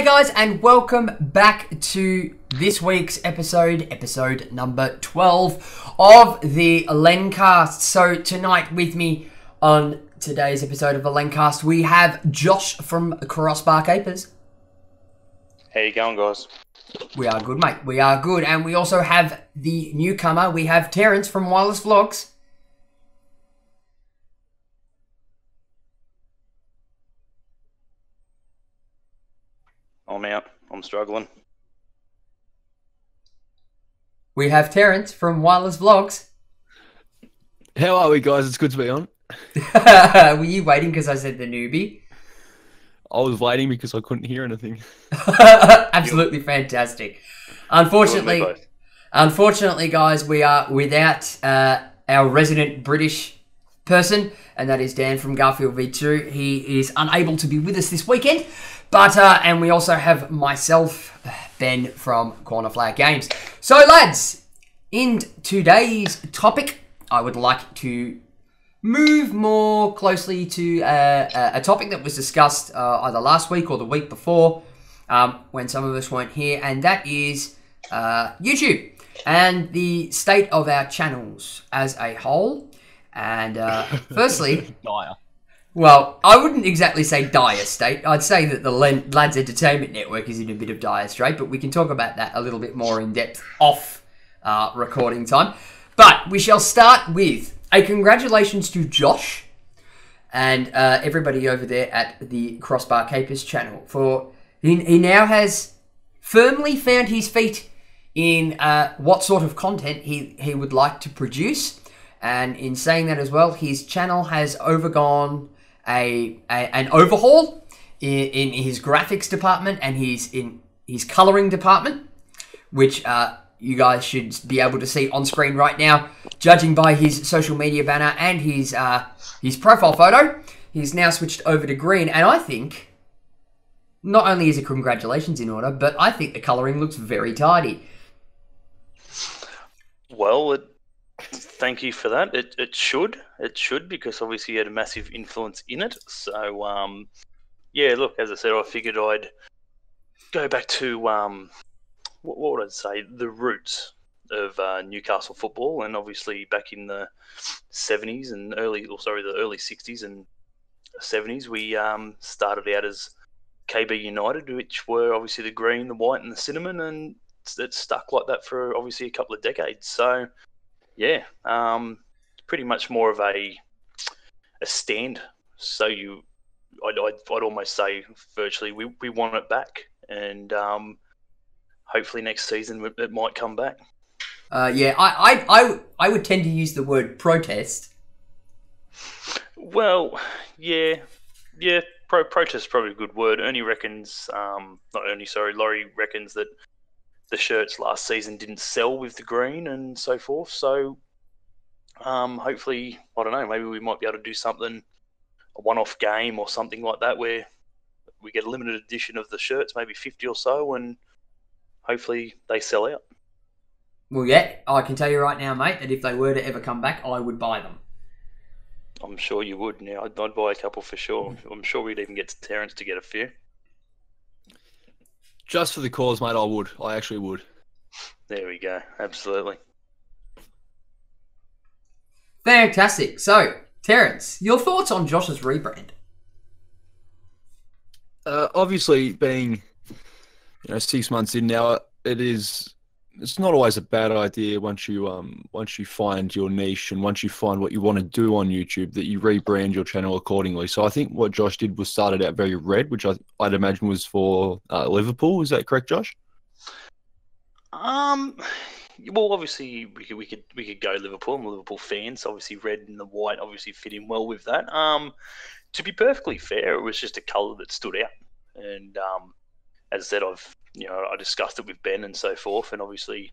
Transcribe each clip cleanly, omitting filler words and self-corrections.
G'day guys, and welcome back to this week's episode number 12 of the LENcast. So tonight with me on today's episode of the LENcast, we have Josh from Crossbar Capers. How you going, guys? We are good, mate. We are good. And we also have the newcomer. We have Terrence from WirelessVLOGS. I'm out. I'm struggling. We have Terrence from WirelessVLOGS. How are we, guys? It's good to be on. Were you waiting because I said the newbie? I was waiting because I couldn't hear anything. Absolutely fantastic. Unfortunately, guys, we are without our resident British person, and that is Dan from Garfield V2. He is unable to be with us this weekend, but and we also have myself, Ben from Corner Flag Games. So, lads, in today's topic, I would like to move more closely to a topic that was discussed either last week or the week before when some of us weren't here, and that is YouTube and the state of our channels as a whole. And firstly, Dire. well, I wouldn't exactly say dire state. I'd say that the Lads Entertainment Network is in a bit of dire strait, but we can talk about that a little bit more in depth off recording time. But we shall start with a congratulations to Josh and everybody over there at the Crossbar Capers channel, for he now has firmly found his feet in what sort of content he would like to produce. And in saying that as well, his channel has undergone an overhaul in his graphics department and his colouring department, which you guys should be able to see on screen right now, judging by his social media banner and his profile photo. He's now switched over to green, and I think not only is a congratulations in order, but I think the colouring looks very tidy. Well, thank you for that. It should because obviously you had a massive influence in it. So yeah, look, as I said, I figured I'd go back to what would I say, the roots of Newcastle football, and obviously back in the 70s and the early 60s and 70s, we started out as KB United, which were obviously the green, the white, and the cinnamon, and it stuck like that for obviously a couple of decades. So yeah, pretty much more of a stand. So I'd almost say virtually we want it back, and hopefully next season it might come back. Yeah, I would tend to use the word protest. Well, yeah, protest is probably a good word. Laurie reckons that the shirts last season didn't sell with the green and so forth. So hopefully, I don't know, maybe we might be able to do something, a one-off game or something like that, where we get a limited edition of the shirts, maybe 50 or so, and hopefully they sell out. Well, yeah, I can tell you right now, mate, that if they were to ever come back, I would buy them. I'm sure you would. Now, I'd buy a couple for sure. I'm sure we'd even get to Terrence to get a few. Just for the cause, mate, I would. I actually would. There we go. Absolutely. Fantastic. So, Terrence, your thoughts on Josh's rebrand? Obviously, being 6 months in now, it's not always a bad idea once you find your niche and once you find what you want to do on YouTube, that you rebrand your channel accordingly. So I think what Josh did was started out very red, which I'd imagine was for Liverpool. Is that correct, Josh? Well, obviously we could go Liverpool. I'm a Liverpool fan, so obviously red and the white obviously fit in well with that. To be perfectly fair, it was just a colour that stood out, and as I said, I discussed it with Ben and so forth, and obviously,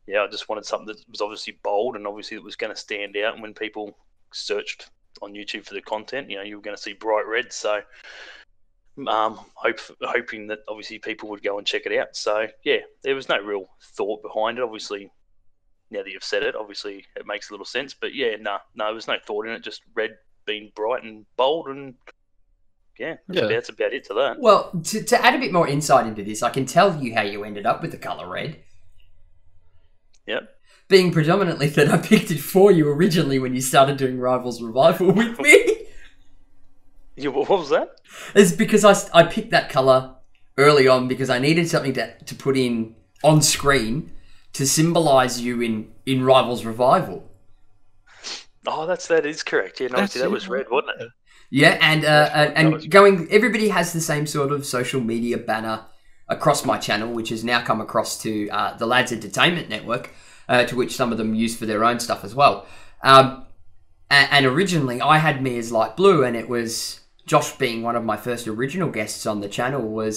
yeah, I just wanted something that was obviously bold and obviously that was going to stand out. And when people searched on YouTube for the content, you were going to see bright red. So, hoping that obviously people would go and check it out. So, yeah, there was no real thought behind it. Obviously, now that you've said it, obviously it makes a little sense. But yeah, no, there was no thought in it. Just red being bright and bold and yeah, Yeah. that's about it to that. Well, to add a bit more insight into this, I can tell you how you ended up with the colour red. Yep. Being predominantly that I picked it for you originally when you started doing Rivals Revival with me. Yeah, what was that? It's because I picked that colour early on because I needed something to put in on screen to symbolise you in Rivals Revival. Oh, that is correct. Yeah, no, That's see, that it, was red, wasn't it? Yeah, and That was everybody has the same sort of social media banner across my channel, which has now come across to the Lads Entertainment Network, to which some of them use for their own stuff as well. And originally, I had me as light blue, and it was Josh being one of my first original guests on the channel.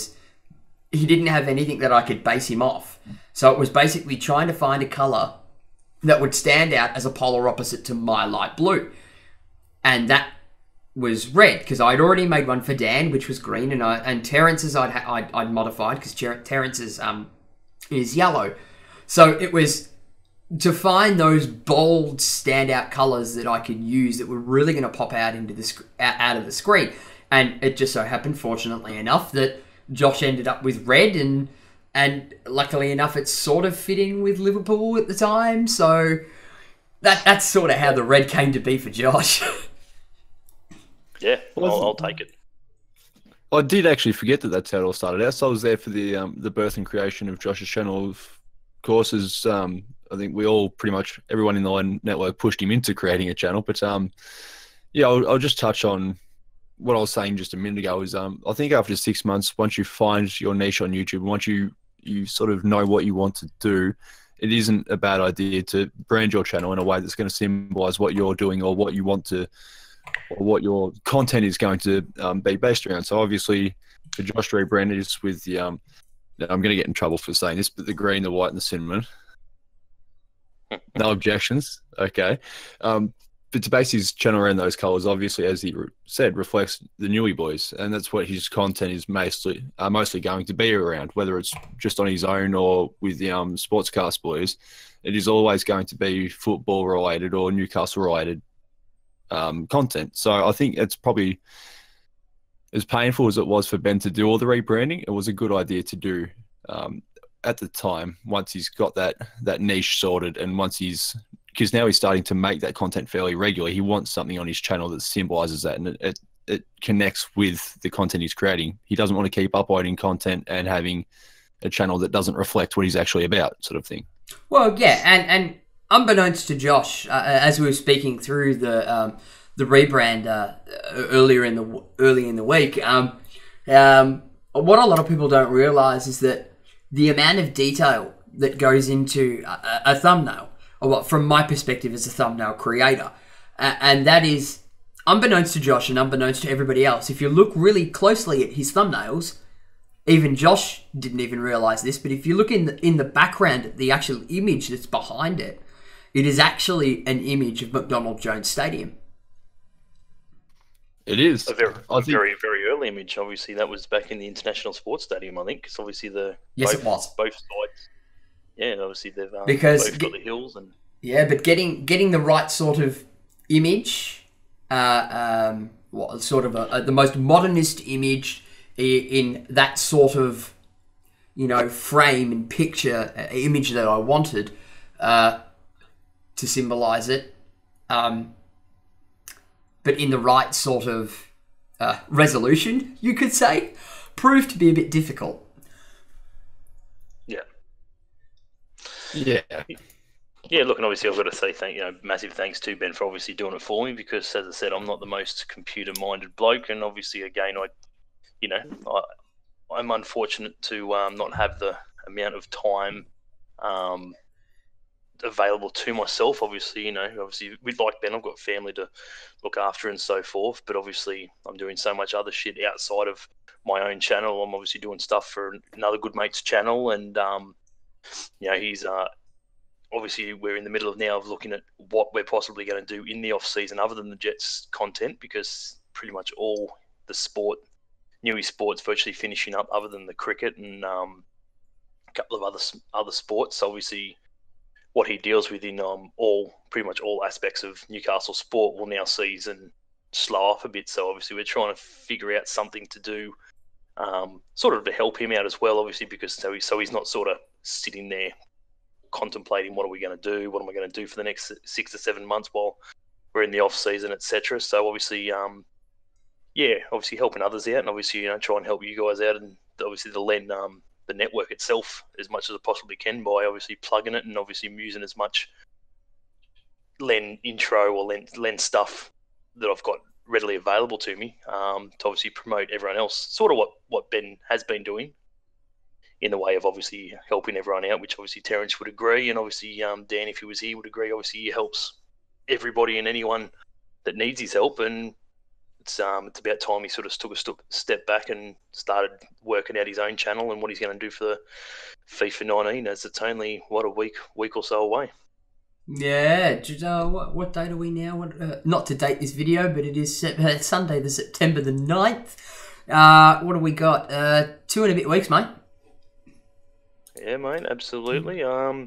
He didn't have anything that I could base him off, so it was basically trying to find a color that would stand out as a polar opposite to my light blue, and that was red because I'd already made one for Dan, which was green, and Terrence's I'd modified because Terrence's is yellow. So it was to find those bold standout colors that I could use that were really going to pop out into out of the screen. And it just so happened, fortunately enough, that Josh ended up with red, and luckily enough, it's sort of fitting with Liverpool at the time. So that's sort of how the red came to be for Josh. Yeah, I'll take it. I did actually forget that that's how it all started out. So I was there for the birth and creation of Josh's channel. Of course, as I think we all pretty much everyone in the Line network pushed him into creating a channel. But yeah, I'll just touch on what I was saying just a minute ago. Is I think after 6 months, once you find your niche on YouTube, once you sort of know what you want to do, it isn't a bad idea to brand your channel in a way that's going to symbolize what you're doing or what you want to, or what your content is going to be based around. So obviously, for Josh rebranded is with the I'm going to get in trouble for saying this, but the green, the white, and the cinnamon. No objections. Okay. But to base his channel around those colours, obviously, as he said, reflects the Newy boys, and that's what his content is mostly going to be around. Whether it's just on his own or with the Sportscast boys, it is always going to be football related or Newcastle related content. So I think it's probably, as painful as it was for Ben to do all the rebranding, it was a good idea to do at the time. Once he's got that niche sorted, and once because now he's starting to make that content fairly regularly. He wants something on his channel that symbolises that, and it connects with the content he's creating. He doesn't want to keep uploading content and having a channel that doesn't reflect what he's actually about, sort of thing. Well, yeah, and unbeknownst to Josh, as we were speaking through the rebrand early in the week, what a lot of people don't realise is that the amount of detail that goes into a thumbnail, or what, from my perspective as a thumbnail creator, and that is unbeknownst to Josh and unbeknownst to everybody else. If you look really closely at his thumbnails, even Josh didn't even realise this, but if you look in the background at the actual image that's behind it, it is actually an image of McDonald Jones Stadium. It is A very, very early image. Obviously, that was back in the International Sports Stadium, I think, because obviously it was both sides. Yeah, obviously they've because both got the hills and but getting the right sort of image, sort of the most modernist image in that sort of frame and picture image that I wanted to symbolise it, but in the right sort of resolution, you could say, proved to be a bit difficult. Yeah. Yeah, look, and obviously I've got to say massive thanks to Ben for obviously doing it for me, because as I said, I'm not the most computer-minded bloke, and obviously again, I'm unfortunate to not have the amount of time available to myself. Obviously, with like Ben, I've got family to look after and so forth, but obviously I'm doing so much other shit outside of my own channel. I'm obviously doing stuff for another good mate's channel, and he's obviously we're in the middle of looking at what we're possibly going to do in the off season other than the Jets content, because pretty much all the Newy sports virtually finishing up, other than the cricket and a couple of other sports. Obviously, what he deals with in pretty much all aspects of Newcastle sport will now season slow off a bit. So obviously we're trying to figure out something to do, sort of to help him out as well. Obviously because so he's not sort of sitting there contemplating what are we going to do, what am I going to do for the next 6 to 7 months while we're in the off season, etc. So obviously, obviously helping others out, and obviously try and help you guys out, and obviously the network itself as much as I possibly can by obviously plugging it and obviously using as much Len intro or Len stuff that I've got readily available to me to obviously promote everyone else. Sort of what Ben has been doing in the way of obviously helping everyone out, which obviously Terence would agree, and obviously Dan, if he was here, would agree. Obviously he helps everybody and anyone that needs his help, and it's about time he sort of took a step back and started working out his own channel and what he's going to do for the FIFA 19, as it's only a week or so away. Yeah, what date are we now? Not to date this video, but it is Sunday, the September the 9th. What do we got? 2 and a bit weeks, mate. Yeah, mate, absolutely. Yeah,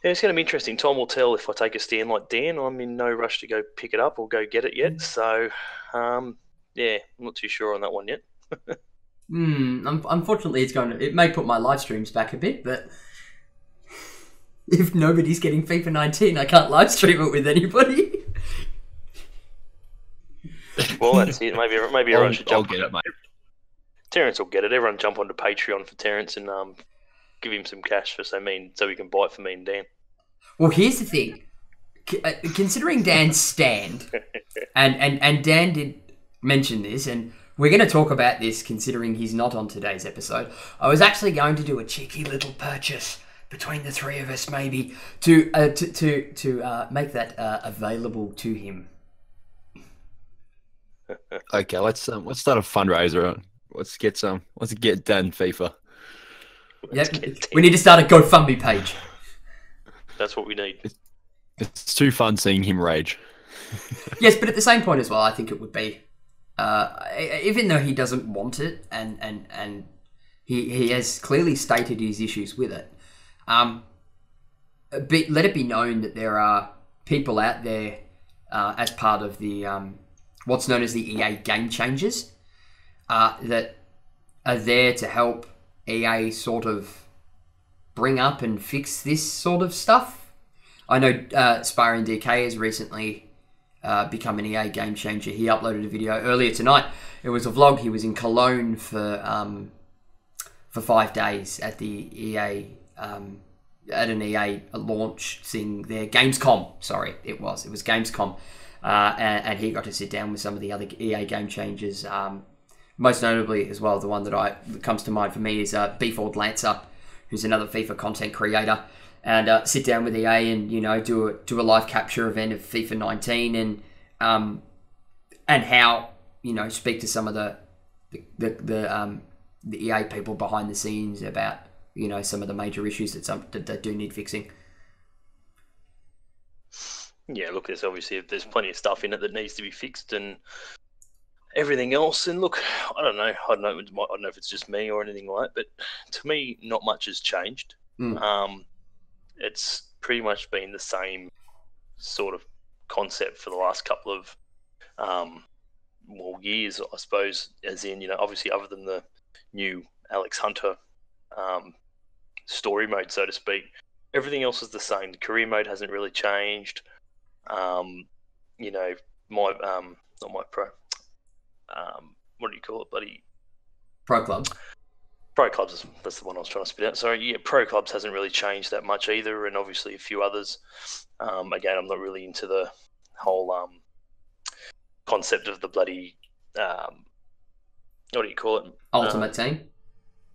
it's going to be interesting. Time will tell if I take a stand like Dan. I'm in no rush to go pick it up or go get it yet. So, yeah, I'm not too sure on that one yet. Unfortunately, it may put my live streams back a bit, but if nobody's getting FIFA 19, I can't live stream it with anybody. Well, that's it. Maybe everyone should jump. I'll get it, mate. Terence will get it. Everyone jump onto Patreon for Terence and give him some cash so we can buy it for me and Dan. Well, here's the thing. Considering Dan's stand, and Dan did mention this, and we're going to talk about this considering he's not on today's episode, I was actually going to do a cheeky little purchase between the three of us, maybe, to make that available to him. Okay, let's start a fundraiser. Let's get Dan FIFA. Yep, we need to start a GoFundMe page. That's what we need. It's too fun seeing him rage. Yes, but at the same point as well, I think it would be, even though he doesn't want it, and he has clearly stated his issues with it, let it be known that there are people out there as part of the what's known as the EA Game Changers that are there to help EA sort of bring up and fix this sort of stuff. I know Spyring DK has recently become an EA game changer. He uploaded a video earlier tonight. It was a vlog. He was in Cologne for 5 days at the EA at an EA launch thing there. Gamescom. Sorry, it was Gamescom, and he got to sit down with some of the other EA game changers. Most notably, as well, the one that comes to mind for me is Beeford Lancer, who's another FIFA content creator, and sit down with EA and do a live capture event of FIFA 19 and how speak to some of the EA people behind the scenes about some of the major issues that do need fixing. Yeah, look, there's plenty of stuff in it that needs to be fixed and everything else. And look, I don't know if it's just me or anything like that, but to me, not much has changed. It's pretty much been the same sort of concept for the last couple of years, I suppose, as in, obviously other than the new Alex Hunter story mode, so to speak, everything else is the same. The career mode hasn't really changed. Not my pro. What do you call it, buddy? Pro Clubs. Pro Clubs, that's the one I was trying to spit out. Sorry, yeah, Pro Clubs hasn't really changed that much either, and obviously a few others. Again, I'm not really into the whole concept of the bloody, what do you call it? Ultimate Team.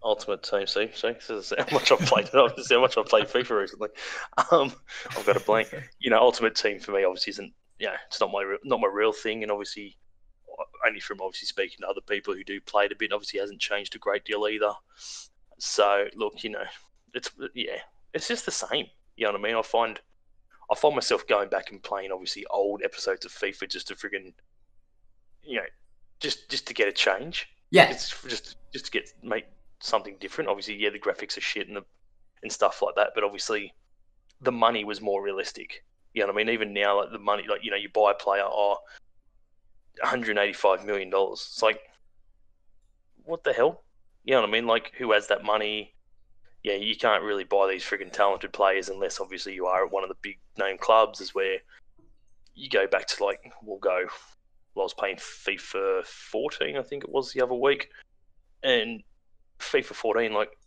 Ultimate Team, see, this is how much I've played. This is how much I've played FIFA recently. I've got a blank. Ultimate Team for me obviously isn't. It's not my real thing, and obviously only from obviously speaking to other people who do play it a bit, obviously hasn't changed a great deal either. So look, it's just the same. You know what I mean? I find myself going back and playing obviously old episodes of FIFA just to friggin', just to get a change. Yeah. It's just to make something different. Obviously, yeah, the graphics are shit and stuff like that, but obviously the money was more realistic. You know what I mean? Even now, like the money, like you buy a player, $185 million. It's like, what the hell? You know what I mean? Like, who has that money? Yeah, you can't really buy these freaking talented players unless obviously you are at one of the big name clubs, is where you go back to, like, I was playing FIFA 14, I think it was, the other week. And FIFA 14, like,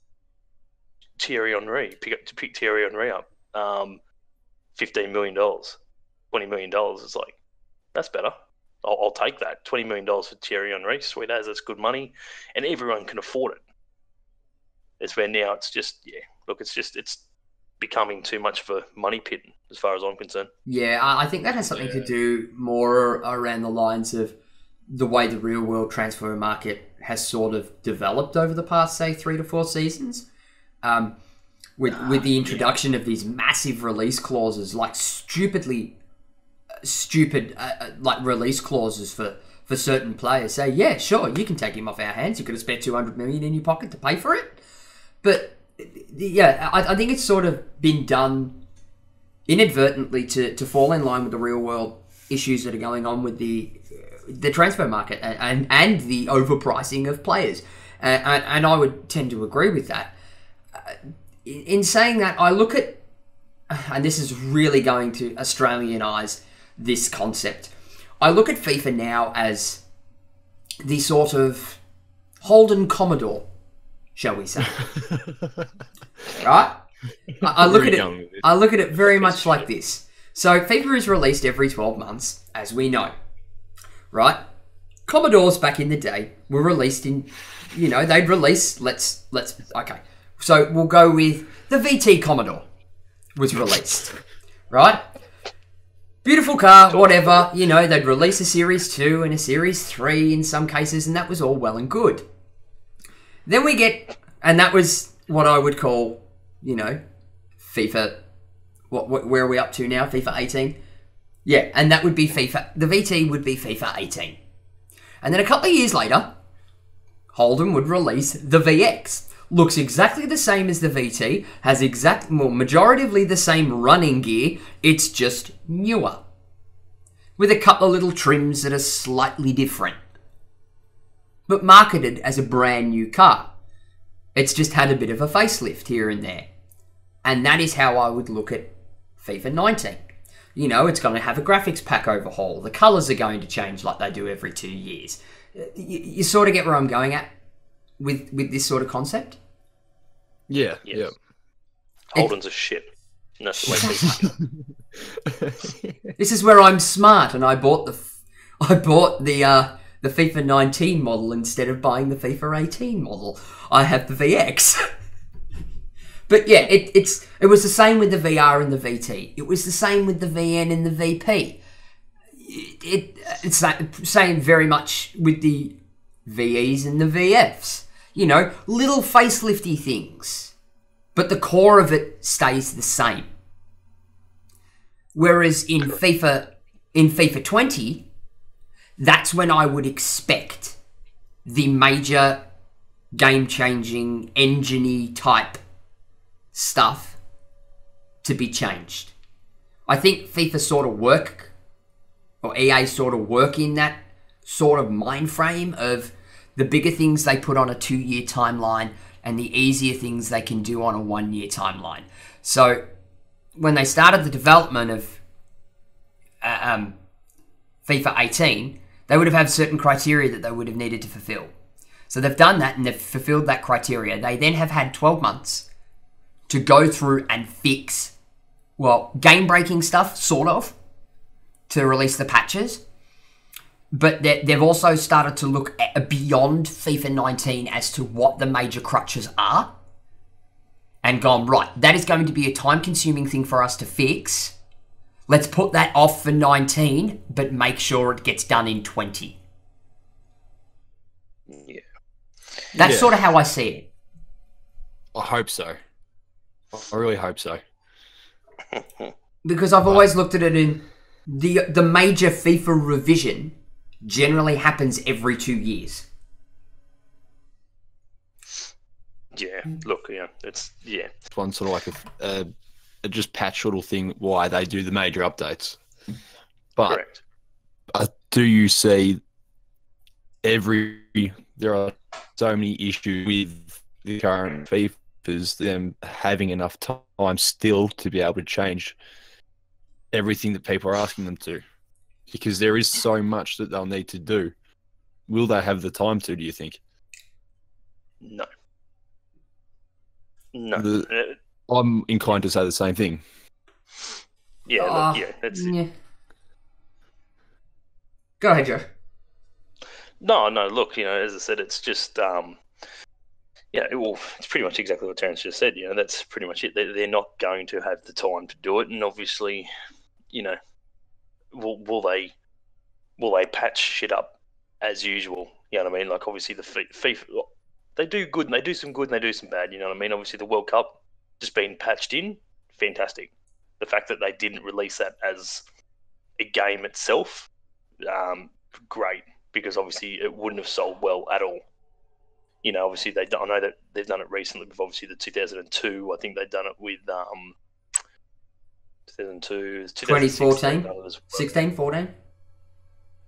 Thierry Henry, pick Thierry Henry up, $15 million, $20 million. It's like, that's better. I'll take that. $20 million for Thierry Henry, sweet as, that's good money, and everyone can afford it. It's where now it's just, it's becoming too much of a money pit as far as I'm concerned. Yeah, I think that has something to do more around the lines of the way the real world transfer market has sort of developed over the past, say, 3 to 4 seasons. With the introduction of these massive release clauses, like stupid like release clauses for certain players. Say, yeah, sure, you can take him off our hands. You could have spent $200 million in your pocket to pay for it. But yeah, I think it's sort of been done inadvertently to fall in line with the real world issues that are going on with the transfer market and the overpricing of players. And I would tend to agree with that. In saying that, I look at, and this is really going to Australianize this concept, I look at FIFA now as the sort of Holden Commodore, shall we say. Right? I look at it very much like this. So FIFA is released every 12 months, as we know. Right? Commodores back in the day were released in, they'd release, okay. So we'll go with the VT Commodore was released, right? Beautiful car, whatever, they'd release a Series 2 and a Series 3 in some cases, and that was all well and good. Then we get, and that was what I would call, FIFA, where are we up to now? FIFA 18? Yeah, and that would be FIFA, the VT would be FIFA 18. And then a couple of years later, Holden would release the VX. Looks exactly the same as the VT, has majoritively the same running gear, it's just newer. With a couple of little trims that are slightly different. But marketed as a brand new car. It's just had a bit of a facelift here and there. And that is how I would look at FIFA 19. It's going to have a graphics pack overhaul. The colours are going to change like they do every 2 years. You sort of get where I'm going at with this sort of concept? Yeah, yes. Yeah. Holden's a shit. And that's the way This is where I'm smart, and I bought the FIFA 19 model instead of buying the FIFA 18 model. I have the VX. But yeah, it was the same with the VR and the VT. It was the same with the VN and the VP. It's the same very much with the VEs and the VFs. Little facelifty things. But the core of it stays the same. Whereas in FIFA 20, that's when I would expect the major game-changing, engine-y type stuff to be changed. I think FIFA sort of work, or EA sort of work in that sort of mind frame of the bigger things they put on a 2-year timeline and the easier things they can do on a 1-year timeline. So when they started the development of FIFA 18, they would have had certain criteria that they would have needed to fulfill. So they've done that and they've fulfilled that criteria. They then have had 12 months to go through and fix, game-breaking stuff, sort of, to release the patches. But they've also started to look beyond FIFA 19 as to what the major crutches are. And gone, right, that is going to be a time-consuming thing for us to fix. Let's put that off for 19, but make sure it gets done in 20. Yeah. That's sort of how I see it. I hope so. I really hope so. Because I've always looked at it in the major FIFA revision generally happens every 2 years. Yeah, look, it's One sort of like a just patch little thing why they do the major updates. But correct. do you see there are so many issues with the current FIFAs, them having enough time still to be able to change everything that people are asking them to? Because there is so much that they'll need to do. Will they have the time to, do you think? No. No. I'm inclined to say the same thing. Yeah, look, that's it. Yeah. Go ahead, Joe. No, look, as I said, it's just, it's pretty much exactly what Terence just said, that's pretty much it. They're not going to have the time to do it, and obviously, will they patch shit up as usual? You know what I mean? Like, obviously, the FIFA, they do good, and they do some good, and they do some bad, you know what I mean? Obviously, the World Cup just being patched in, fantastic. The fact that they didn't release that as a game itself, great, because obviously it wouldn't have sold well at all. Obviously I know that they've done it recently with obviously the 2002. I think they've done it with 2002, 2014, 16, 14.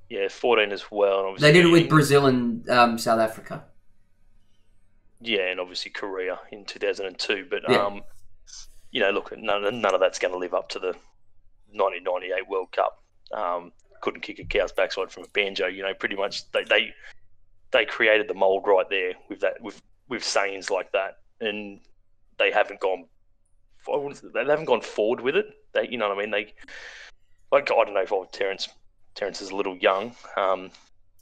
Yeah, 14 as well. And they did it with Brazil and South Africa. Yeah, and obviously Korea in 2002. But yeah. Look, none of that's going to live up to the 1998 World Cup. Couldn't kick a cow's backside from a banjo. Pretty much they created the mold right there with that, with sayings like that, and they haven't gone forward with it. You know what I mean? I don't know if Terence is a little young.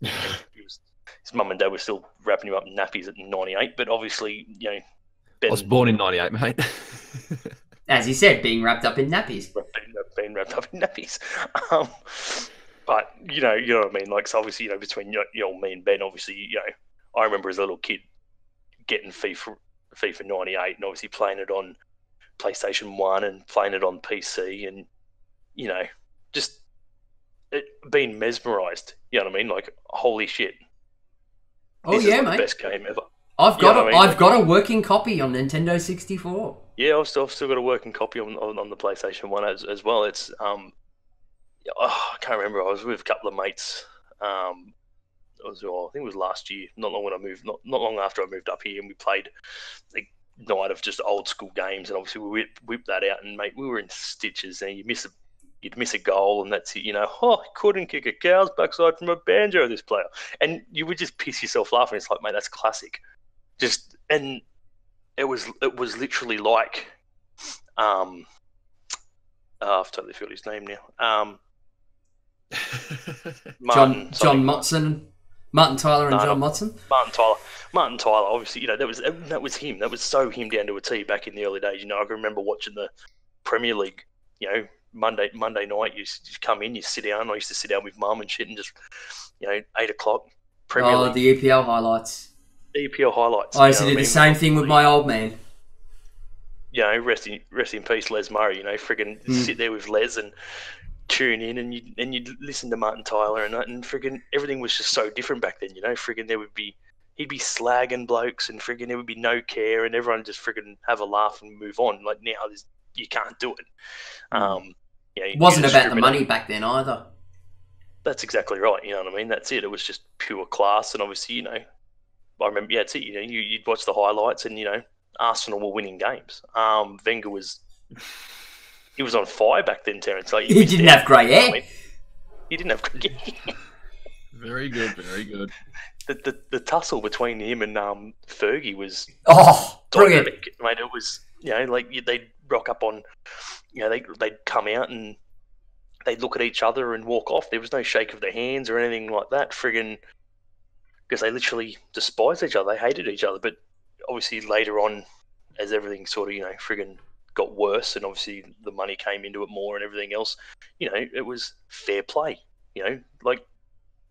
His mum and dad were still wrapping him up in nappies at 98, but obviously, I was born in 98, mate. As he said, being wrapped up in nappies. Being wrapped up in nappies. But you know what I mean. Like, so obviously, between me and Ben, obviously, I remember as a little kid getting FIFA 98, and obviously playing it on PlayStation 1 and playing it on PC, and just being mesmerised. You know what I mean? Like, holy shit! This is mate. The best game ever. I've got a working copy on Nintendo 64. Yeah, I've still got a working copy on the PlayStation 1 as well. It's I can't remember. I was with a couple of mates. I think it was last year, not long after I moved up here, and we played a night of just old school games, and obviously we whipped that out, and mate, we were in stitches, and you'd miss a goal, and that's it. Couldn't kick a cow's backside from a banjo, this player, and you would just piss yourself laughing. It's like, mate, that's classic. And it was literally like, I've totally forgot his name now. Martin Tyler and John Motson. Martin Tyler. Obviously, that was him. That was so him down to a T back in the early days. I can remember watching the Premier League. Monday night, you come in, you sit down. I used to sit down with mum and shit, and just 8 o'clock. Premier League. The EPL highlights. EPL highlights. I used to do the same thing with my old man. Rest in peace, Les Murray. Friggin' sit there with Les and tune in, and you'd listen to Martin Tyler and friggin' everything was just so different back then. Friggin' he'd be slagging blokes, and friggin' there would be no care, and everyone just friggin' have a laugh and move on. Like, now you can't do it. It wasn't about the money back then either. That's exactly right. You know what I mean? That's it. It was just pure class, and obviously, I remember, it's it. You'd watch the highlights, and Arsenal were winning games. Wenger was on fire back then, Terence. Like, he didn't have grey hair. He didn't have grey hair. Very good, very good. The tussle between him and Fergie was brilliant, mate. It was they'd rock up on, they'd come out and they'd look at each other and walk off. There was no shake of the hands or anything like that, friggin', because they literally despised each other. They hated each other. But obviously later on, as everything sort of friggin' got worse, and obviously the money came into it more and everything else, it was fair play. Like,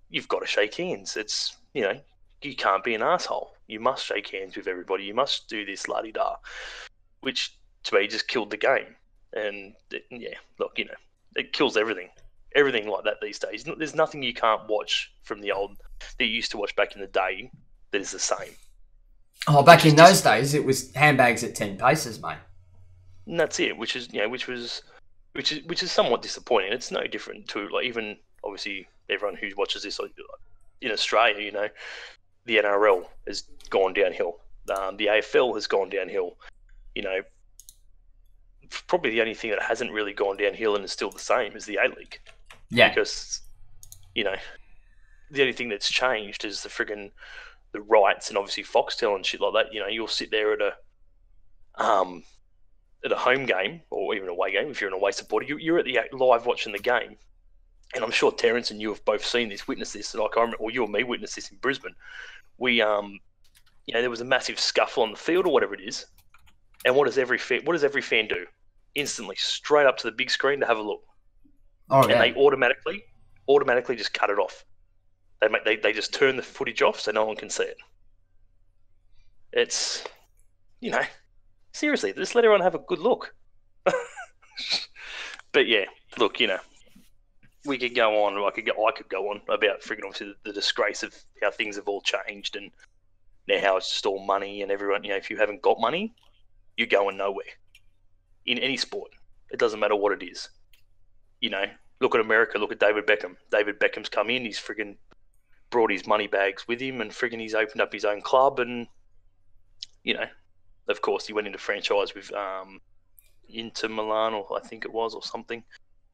you've got to shake hands. It's, you can't be an asshole. You must shake hands with everybody. You must do this la-di-da, which to me just killed the game. And it kills everything. Everything like that these days. There's nothing you can't watch from the old that you used to watch back in the day that is the same. Oh, back in those days, it was handbags at 10 paces, mate. And that's it, which is somewhat disappointing. It's no different to, like, even obviously everyone who watches this in Australia, you know, the NRL has gone downhill. The AFL has gone downhill. You know, probably the only thing that hasn't really gone downhill and is still the same is the A-League. Yeah. Because, you know, the only thing that's changed is the rights and obviously Foxtel and shit like that. You know, you'll sit there at a home game or even away game if you're an away supporter. You're at the live watching the game, and I'm sure Terence and you have both seen this, witnessed this. Like I remember, or you and me witnessed this in Brisbane. We you know, there was a massive scuffle on the field or whatever it is, and what does every fan do? Instantly, straight up to the big screen to have a look. Oh, and they automatically just cut it off. They just turn the footage off so no one can see it. It's, you know, seriously, just let everyone have a good look. But yeah, look, you know, we could go on. I could go on about freaking obviously the disgrace of how things have all changed and now how it's just all money and everyone. You know, if you haven't got money, you're going nowhere in any sport. It doesn't matter what it is. You know, look at America. Look at David Beckham. David Beckham's come in. He's friggin' brought his money bags with him, and friggin' he's opened up his own club. And you know, of course, he went into franchise with Inter Milan, or I think it was, or something.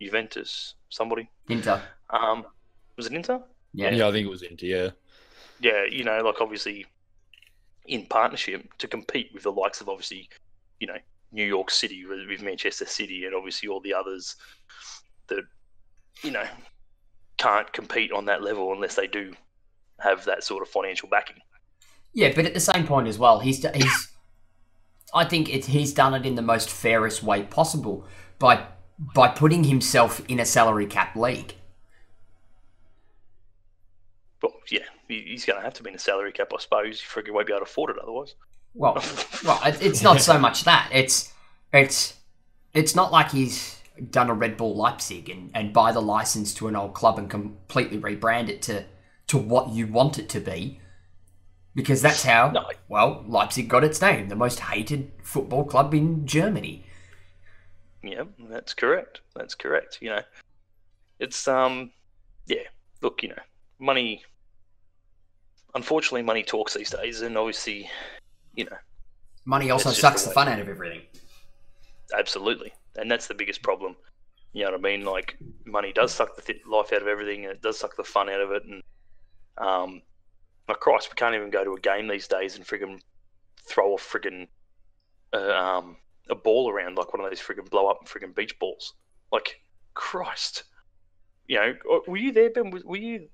Juventus, somebody. Inter. Was it Inter? Yeah, I think it was Inter. Yeah. Yeah, you know, like obviously in partnership to compete with the likes of obviously, you know, New York City with Manchester City and obviously all the others that, you know, can't compete on that level unless they do have that sort of financial backing. Yeah, but at the same point as well, he's I think he's done it in the most fairest way possible by putting himself in a salary cap league. Well, yeah, he's going to have to be in a salary cap, I suppose. You friggin' won't be able to afford it otherwise. Well, it's not so much that. It's not like he's done a Red Bull Leipzig and buy the license to an old club and completely rebrand it to what you want it to be. Because that's how, well, Leipzig got its name, the most hated football club in Germany. Yeah, that's correct. That's correct. You know, it's, yeah, look, you know, money, unfortunately, money talks these days, and obviously, you know. Money also sucks the fun out of everything. Absolutely. And that's the biggest problem. You know what I mean? Like, money does suck the life out of everything, and it does suck the fun out of it, and, my Christ, we can't even go to a game these days and friggin' throw a friggin' a ball around like one of those friggin' blow up friggin' beach balls. Like, Christ, you know, were you there, Ben? Were you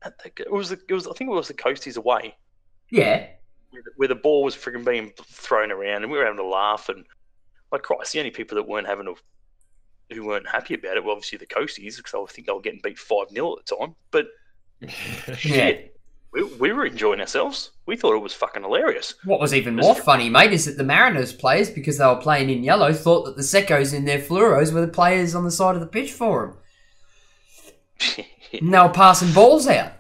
at the? It was I think it was the Coasties away. Yeah. Where the ball was friggin' being thrown around, and we were having a laugh, and like, Christ, the only people that who weren't happy about it were obviously the Coasties, because I think they were getting beat 5-0 at the time. But shit. We were enjoying ourselves. We thought it was fucking hilarious. What was even more funny, mate, is that the Mariners players, because they were playing in yellow, thought that the Seccos in their fluoros were the players on the side of the pitch for them. And they were passing balls out.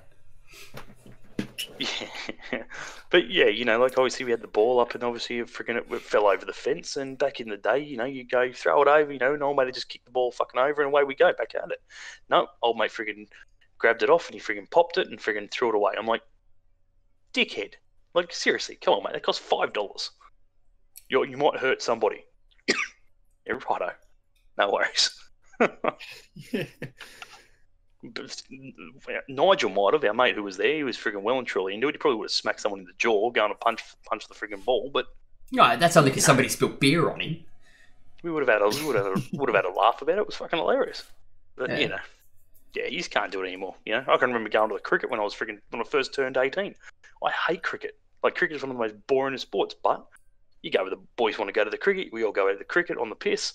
Yeah. But yeah, you know, like obviously we had the ball up and obviously it fell over the fence, and back in the day, you know, you go throw it over, you know, and old mate just kick the ball fucking over and away we go, back at it. No, old mate friggin' grabbed it off and he friggin' popped it and friggin' threw it away. I'm like, dickhead. Like, seriously, come on, mate. That costs $5. You might hurt somebody. Yeah, righto. No worries. Nigel might have, our mate who was there, he was friggin' well and truly into it. He probably would have smacked someone in the jaw, going to punch the friggin' ball, but no, that's only because somebody spilled beer on him. We would have had a laugh about it. It was fucking hilarious. But you know. Yeah, you just can't do it anymore. You know, I can remember going to the cricket when I first turned 18. I hate cricket. Like, cricket is one of the most boring sports. But you go with the boys want to go to the cricket. We all go to the cricket on the piss,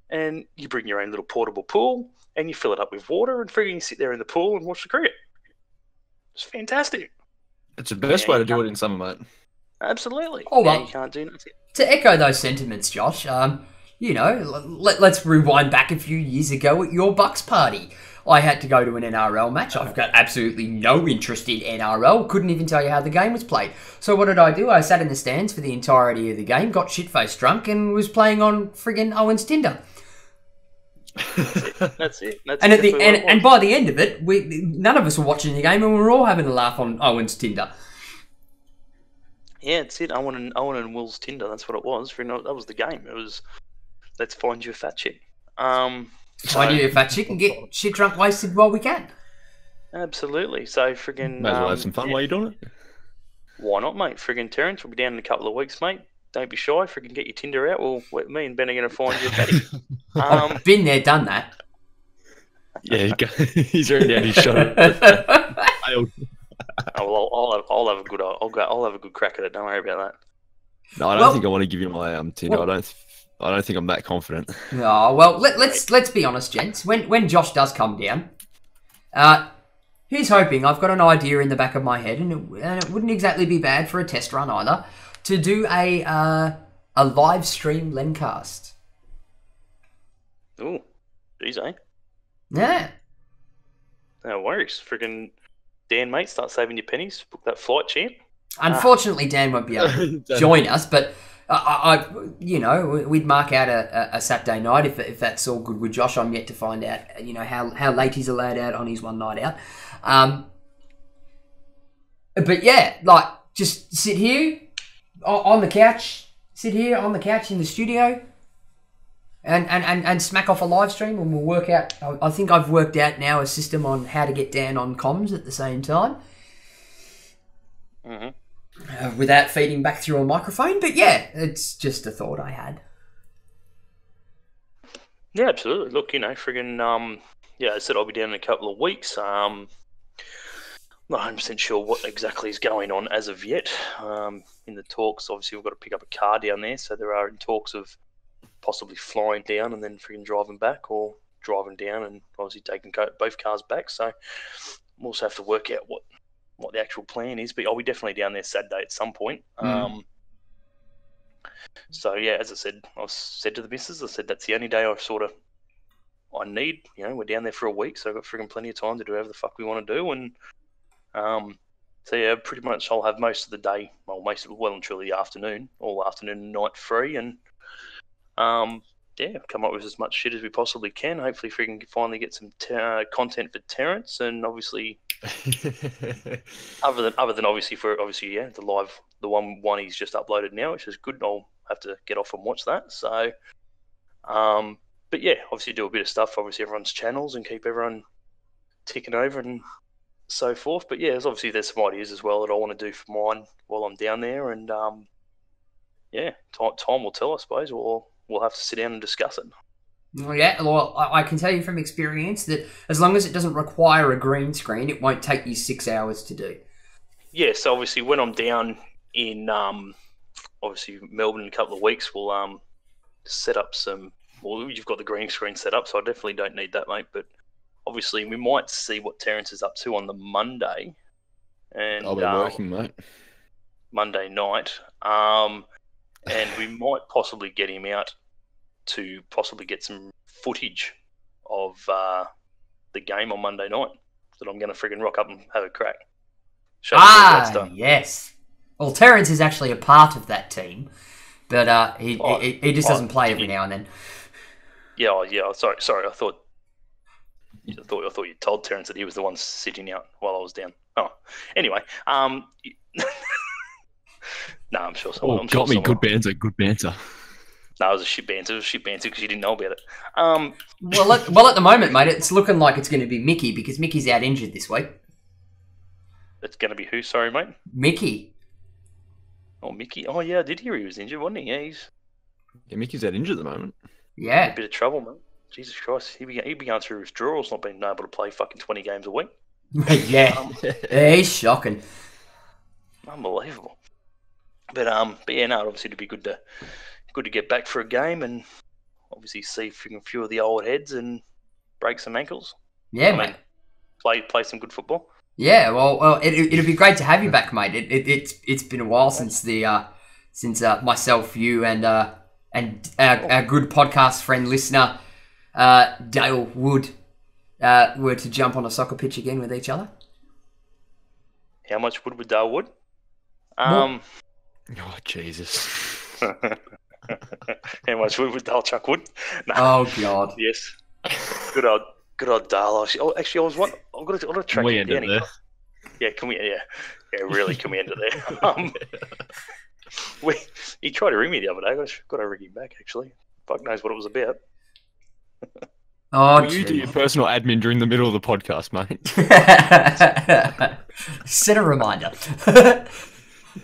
and you bring your own little portable pool, and you fill it up with water, and friggin' you sit there in the pool and watch the cricket. It's fantastic. It's the best way to do it in summer, mate. Absolutely. Oh well, you can't do nothing. To echo those sentiments, Josh. You know, let's rewind back a few years ago at your Bucks party. I had to go to an NRL match. I've got absolutely no interest in NRL. Couldn't even tell you how the game was played. So what did I do? I sat in the stands for the entirety of the game, got shit-faced drunk, and was playing on friggin' Owen's Tinder. That's it. And at the and by the end of it, none of us were watching the game, and we were all having a laugh on Owen's Tinder. Yeah, it's it. Owen and Will's Tinder. That's what it was. That was the game. It was let's find you a fat chick. Find you a fat chick and get shit drunk wasted while we can. Absolutely. So friggin' Might as well have some fun while you're doing it. Why not, mate? Friggin' Terrence will be down in a couple of weeks, mate. Don't be shy. Friggin' get your Tinder out. Well, me and Ben are going to find you a fatty. I've been there, done that. Yeah, he's already had his shot. I'll have a good crack at it. Don't worry about that. No, I don't think I want to give you my Tinder. I don't think I'm that confident. Oh well, let's be honest, gents. When Josh does come down, he's hoping, I've got an idea in the back of my head, and it wouldn't exactly be bad for a test run either, to do a live stream LENcast. Ooh, geez, eh? Yeah. No worries. Friggin' Dan, mate, start saving your pennies. Book that flight, champ. Unfortunately, Dan won't be able to join us, but we'd mark out a Saturday night if that's all good with Josh. I'm yet to find out, how late he's allowed out on his one night out. But yeah, like just sit here on the couch, in the studio, and smack off a live stream, and we'll work out. I think I've worked out now a system on how to get Dan on comms at the same time. Mm-hmm. Without feeding back through a microphone. But yeah, it's just a thought I had. Yeah, absolutely. Look, friggin', I said I'll be down in a couple of weeks. Not 100% sure what exactly is going on as of yet. In the talks, obviously we've got to pick up a car down there, so there are in talks of possibly flying down and then friggin' driving back, or driving down and obviously taking both cars back. So we'll also have to work out what the actual plan is, but I'll be definitely down there Saturday at some point. So yeah, as I said to the missus, I said that's the only day I need. We're down there for a week, so I've got friggin' plenty of time to do whatever the fuck we want to do. And so yeah, pretty much I'll have most of the day, well and truly the afternoon, all afternoon and night free, and come up with as much shit as we possibly can. Hopefully, if we can finally get some content for Terrence, and obviously, other than obviously the one he's just uploaded now, which is good. I'll have to get off and watch that. So, but yeah, obviously do a bit of stuff, obviously everyone's channels, and keep everyone ticking over and so forth. But yeah, there's some ideas as well that I want to do for mine while I'm down there, and time will tell, I suppose, or we'll have to sit down and discuss it. Yeah, well, I can tell you from experience that as long as it doesn't require a green screen, it won't take you 6 hours to do. Yeah, so obviously when I'm down in Melbourne in a couple of weeks, we'll set up some. Well, you've got the green screen set up, so I definitely don't need that, mate. But obviously we might see what Terrence is up to on the Monday, and I'll be working, mate. Monday night, and we might possibly get him out to possibly get some footage of the game on Monday night that I'm going to friggin' rock up and have a crack. Yes. Well, Terrence is actually a part of that team, but he just doesn't play every now and then. Yeah. Sorry. I thought you told Terrence that he was the one sitting out while I was down. Oh, anyway. No, I'm sure someone. Got me. Good banter. No, it was a shit banter. It was shit banter because you didn't know about it. Well, at the moment, mate, it's looking like it's going to be Mickey, because Mickey's out injured this week. It's going to be who? Sorry, mate. Mickey. Oh, Mickey. Oh, yeah, I did hear he was injured, wasn't he? Yeah, Mickey's out injured at the moment. Yeah. A bit of trouble, man. Jesus Christ. He'd be going through withdrawals, not being able to play fucking 20 games a week. Yeah. He's shocking. Unbelievable. But yeah, no, obviously it'd be good to get back for a game and obviously see a few of the old heads and break some ankles. Yeah, mate. Play some good football. Yeah, well, it'd be great to have you back, mate. It's been a while since myself, you, and our good podcast friend listener Dale Wood were to jump on a soccer pitch again with each other. How much wood with Dale Wood? Oh, Jesus. How much wood with Dale Chuck Wood? No. Oh, God. Yes. Good old Dale. Actually, I was one. I've got to track him down. Yeah, can we? Yeah, really, can we end it there? He tried to ring me the other day. I got to ring him back. Actually, fuck knows what it was about. Oh, you do your personal admin during the middle of the podcast, mate. Set a reminder.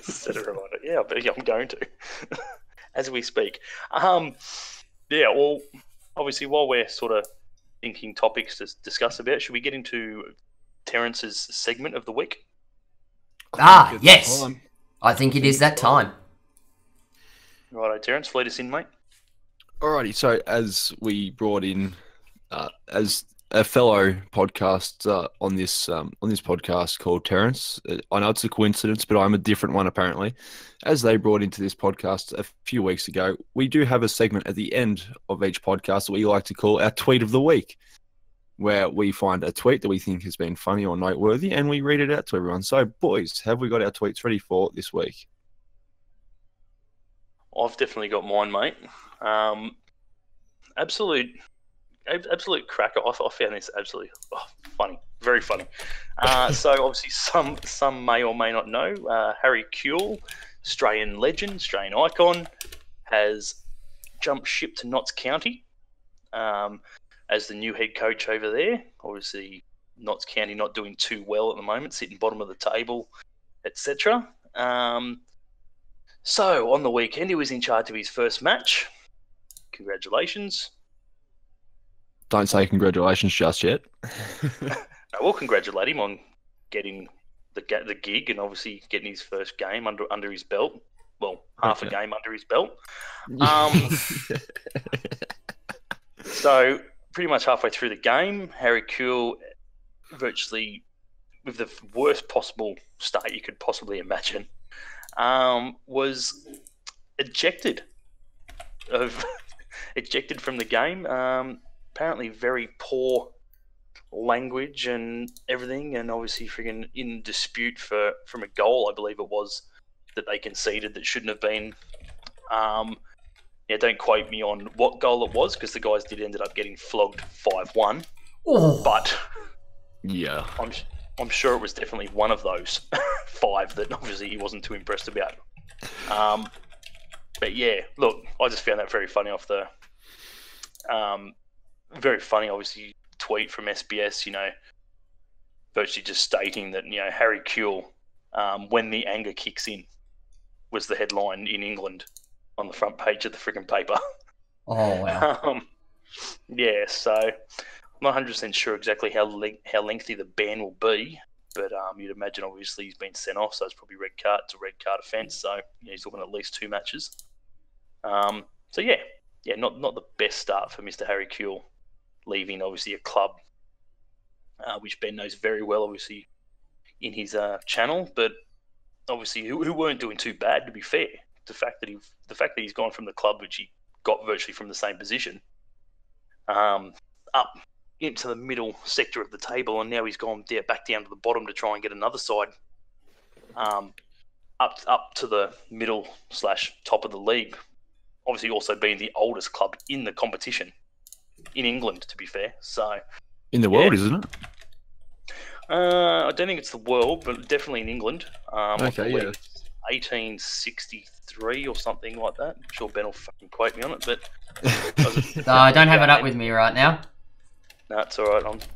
Set a reminder. Yeah, I'm going to. As we speak. Yeah, well, obviously, while we're sort of thinking topics to discuss about, should we get into Terrence's segment of the week? Yes. I think it is that time. Righto, Terrence, lead us in, mate. Alrighty, so as we brought in, as a fellow podcast on this podcast called Terrence, I know it's a coincidence, but I'm a different one apparently. As they brought into this podcast a few weeks ago, we do have a segment at the end of each podcast that we like to call our tweet of the week, where we find a tweet that we think has been funny or noteworthy, and we read it out to everyone. So, boys, have we got our tweets ready for this week? I've definitely got mine, mate. Absolute cracker. I found this absolutely funny, very funny. So obviously some may or may not know, Harry Kuehl, Australian legend, Australian icon, has jumped ship to Notts County as the new head coach over there. Obviously Notts County not doing too well at the moment, sitting bottom of the table, etc. So on the weekend he was in charge of his first match. Congratulations. Don't say congratulations just yet. I will congratulate him on getting the gig and obviously getting his first game under his belt. Well, half a game under his belt. So pretty much halfway through the game, Harry Kuehl, virtually with the worst possible start you could possibly imagine, was ejected from the game. Apparently very poor language and everything, and obviously friggin' in dispute from a goal, I believe it was, that they conceded that shouldn't have been. Don't quote me on what goal it was, because the guys did ended up getting flogged 5-1. But yeah, I'm sure it was definitely one of those 5 that obviously he wasn't too impressed about. But yeah, look, I just found that very funny off the very funny, obviously, tweet from SBS, virtually just stating that, Harry Kuehl, when the anger kicks in, was the headline in England on the front page of the freaking paper. Oh, wow. Yeah, so I'm not 100% sure exactly how lengthy the ban will be, but you'd imagine, obviously, he's been sent off, so it's probably red card. It's a red card offence, so he's looking at least 2 matches. So yeah, not the best start for Mr. Harry Kuehl, leaving obviously a club which Ben knows very well, obviously in his channel, but obviously who weren't doing too bad, to be fair. The fact that he's gone from the club which he got virtually from the same position up into the middle sector of the table, and now he's gone back down to the bottom to try and get another side up to the middle / top of the league. Obviously also being the oldest club in the competition in England, to be fair. So in the world, isn't it? I don't think it's the world, but definitely in England. Okay, yeah. 1863 or something like that. I'm sure Ben will fucking quote me on it, but No, I don't have it up with me right now. No, it's all right.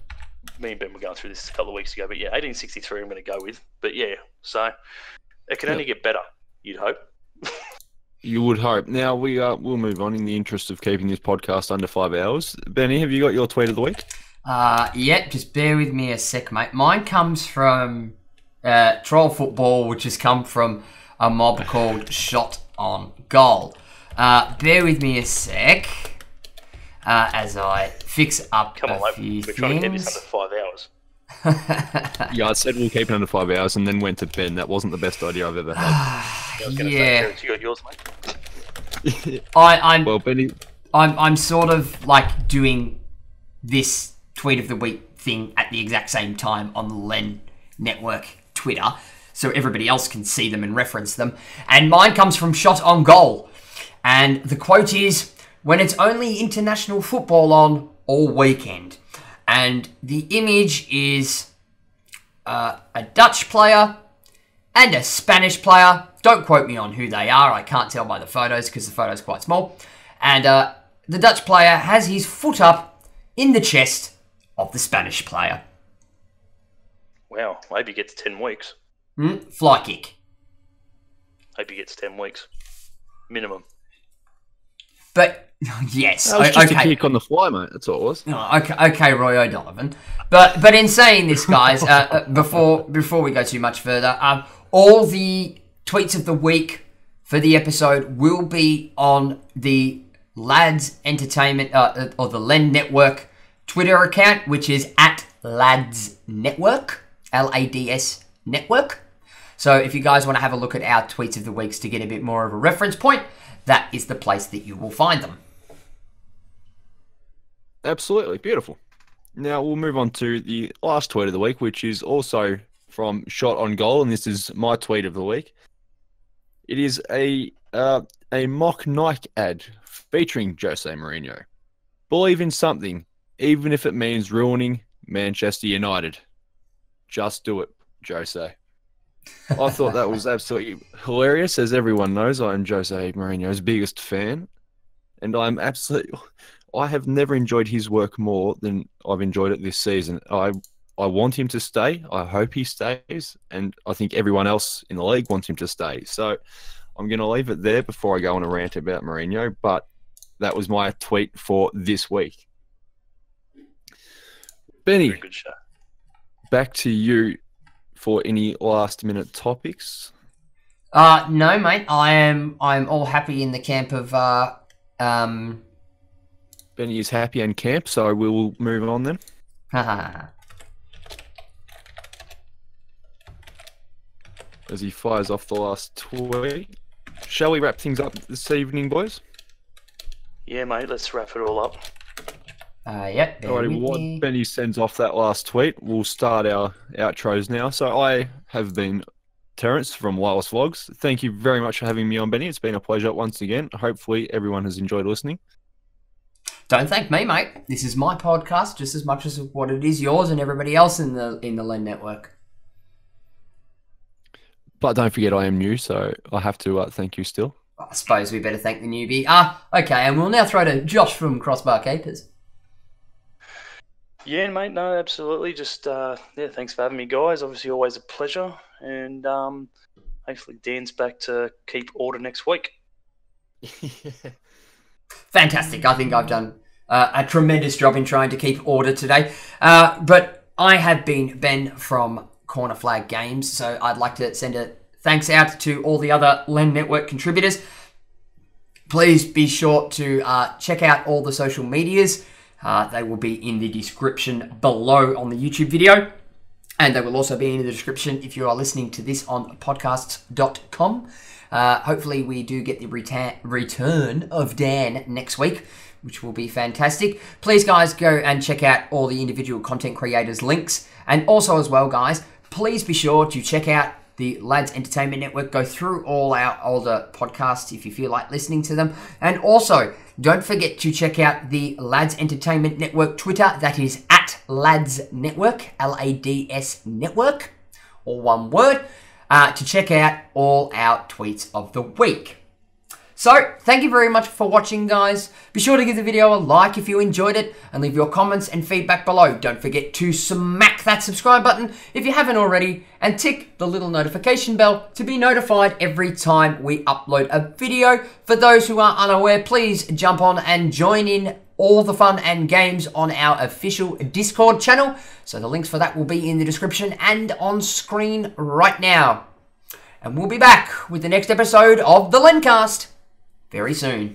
Me and Ben were going through this a couple of weeks ago, but yeah, 1863 I'm going to go with. But yeah, so it can only get better, you'd hope. You would hope. Now we'll move on in the interest of keeping this podcast under 5 hours. Benny, have you got your tweet of the week? Yeah, just bear with me a sec, mate. Mine comes from Troll Football, which has come from a mob called Shot on Goal. Bear with me a sec as I fix up few things. We're trying to get this under 5 hours. Yeah, I said we'll keep it under 5 hours and then went to Ben. That wasn't the best idea I've ever had. I was going to say, Terrence, you got yours, mate? Well, Benny, I'm sort of like doing this tweet of the week thing at the exact same time on the Len Network Twitter, so everybody else can see them and reference them. And mine comes from Shot on Goal. And the quote is, "When it's only international football on, all weekend. And the image is a Dutch player and a Spanish player. Don't quote me on who they are. I can't tell by the photos because the photo's quite small. And the Dutch player has his foot up in the chest of the Spanish player. Wow, maybe he gets 10 weeks. Fly kick. Hope he gets 10 weeks. Minimum. But, yes. That was just okay. a kick on the fly, mate. That's all it was. Oh, okay, Roy O'Donovan. But in saying this, guys, before we go too much further, all the tweets of the week for the episode will be on the Lads Entertainment, or the Len Network Twitter account, which is at Lads Network, LADS Network. So if you guys want to have a look at our tweets of the weeks to get a bit more of a reference point, that is the place that you will find them. Absolutely. Beautiful. Now we'll move on to the last tweet of the week, which is also from Shot on Goal, and this is my tweet of the week. It is a mock Nike ad featuring Jose Mourinho. Believe in something, even if it means ruining Manchester United. Just do it, Jose. I thought that was absolutely hilarious. As everyone knows, I am Jose Mourinho's biggest fan, and I have never enjoyed his work more than I've enjoyed it this season. I want him to stay. I hope he stays, and I think everyone else in the league wants him to stay. So I'm going to leave it there before I go on a rant about Mourinho, but that was my tweet for this week. Benny, Very good show. Back to you for any last-minute topics. No, mate. I'm all happy in the camp of Benny is happy and camp, so we will move on then. As he fires off the last tweet. Shall we wrap things up this evening, boys? Yeah, mate, let's wrap it all up. Yep. Alrighty, while Benny sends off that last tweet, we'll start our outros now. So I have been Terence from WirelessVLOGS. Thank you very much for having me on, Benny. It's been a pleasure once again. Hopefully everyone has enjoyed listening. Don't thank me, mate. This is my podcast just as much as what it is yours and everybody else in the Len Network. But don't forget I am new, so I have to thank you still. I suppose we better thank the newbie. Okay, and we'll now throw to Josh from Crossbar Keepers. Yeah, mate, no, absolutely. Just, yeah, thanks for having me, guys. Obviously, always a pleasure. And hopefully Dan's back to keep order next week. Fantastic. I think I've done a tremendous job in trying to keep order today. But I have been Ben from Corner Flag Games, so I'd like to send a thanks out to all the other Len Network contributors. Please be sure to check out all the social medias. They will be in the description below on the YouTube video. And they will also be in the description if you are listening to this on podcasts.com. Hopefully we do get the return of Dan next week, which will be fantastic. Please, guys, go and check out all the individual content creators' links. And also as well, guys, please be sure to check out the Lads Entertainment Network. Go through all our older podcasts if you feel like listening to them. And also, don't forget to check out the Lads Entertainment Network Twitter. That is at Lads Network, LADS Network, all one word, to check out all our tweets of the week. So, thank you very much for watching, guys. Be sure to give the video a like if you enjoyed it, and leave your comments and feedback below. Don't forget to smack that subscribe button if you haven't already, and tick the little notification bell to be notified every time we upload a video. For those who are unaware, please jump on and join in all the fun and games on our official Discord channel. So the links for that will be in the description and on screen right now. And we'll be back with the next episode of the LENcast very soon.